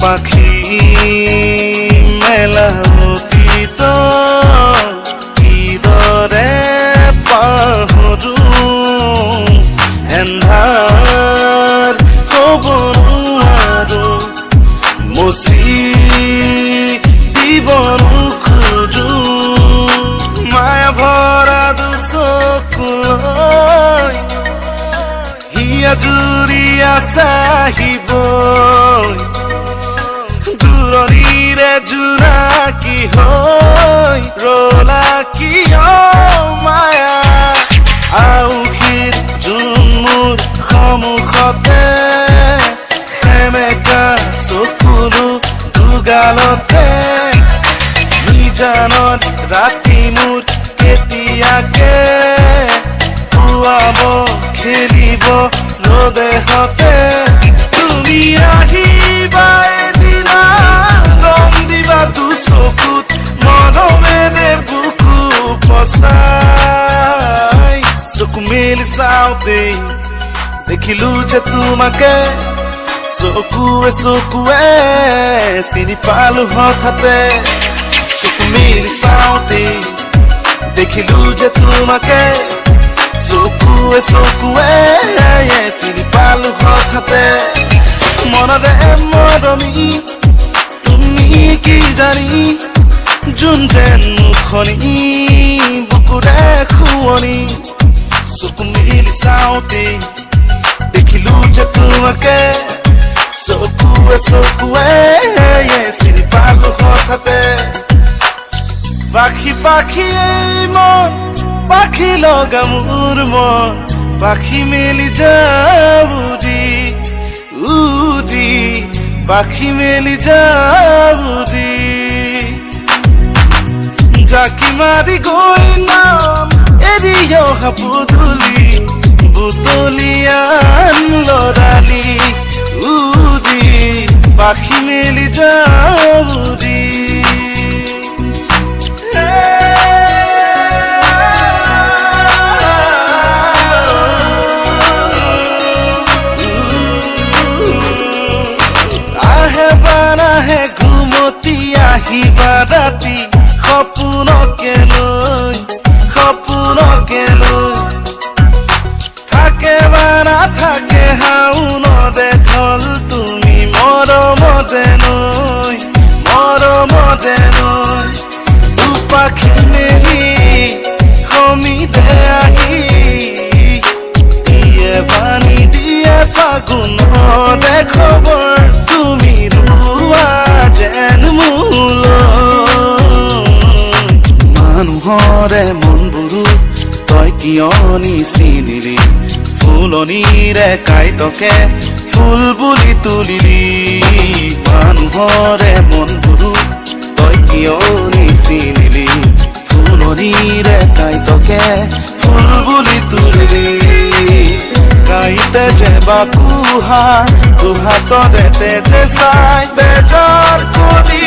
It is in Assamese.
পাখি মেলা অতীত কিদৰে পাহৰো এন্ধাৰ হ'ব নোৱাৰো মচি দিব নোখোজো মায়া ভৰা দুচকুলৈ হিয়া জুৰিয়া চাহিব দূৰণিৰে জোনাকী হৈ ৰলা কিয় মায়া আউসীত জোন মোৰ সন্মুখতে সেমেকা চকুলো দুগালতে নিজানত ৰাতি মোৰ কেতিয়াকে পুৱাব খেলিব ৰদেহতে তুমি আহিবা এদিনা ৰং দিবা দুচকুত মৰমেৰে বুকু পচাই চকু মেলি চাওঁতে দেখিলো যে তোমাকে চকুৱে চকুৱে চিনি পালো হঠাতে চকু মেলি চাওঁতে দেখিলো যে তোমাকে চকুৱে চকুৱে চিনি পালো হঠাতে মনৰে মৰমি তুমি কি জানি যোন যেন মুখনি বুকুৰে খুৱনি চকু মেলি চাওঁতে দেখিলো যে তোমাকে চকুৱে চকুৱে চিনি পালো হঠাতে পাখি পাখি মন পাখি লগা মোৰ মন পাখি মেলি যাবুদি উদি পাখি মেলি যাবুদি জাকি মাৰি গৈ নাম এৰি অহা পদূলি বুটলিয়ান লৰালি উদি পাখি মেলি যাবুদি আহিবা ৰাতি সপোনকে লৈ থাকে বা নাথাকে হাউনদে ঢল তুমি মৰমতে নৈ দুপাখি মেলি সমিতে আহি দিয়ে পানী দিয়ে ফাগুনদে খবৰ তুমি ৰুৱা যেন মানুহৰে মনবোৰো তই কিয় নিচিনিলি ফুলনিৰে কাইতকে ফুল বুলি তুলিলি মানুহৰে মনবোৰো তই কিয় নিচিনিলি ফুলনিৰে কাইতকে ফুল বুলি তুলিলি কাইতে যে বাকুহা দুহাততে যে চাই বেজাৰ কৰি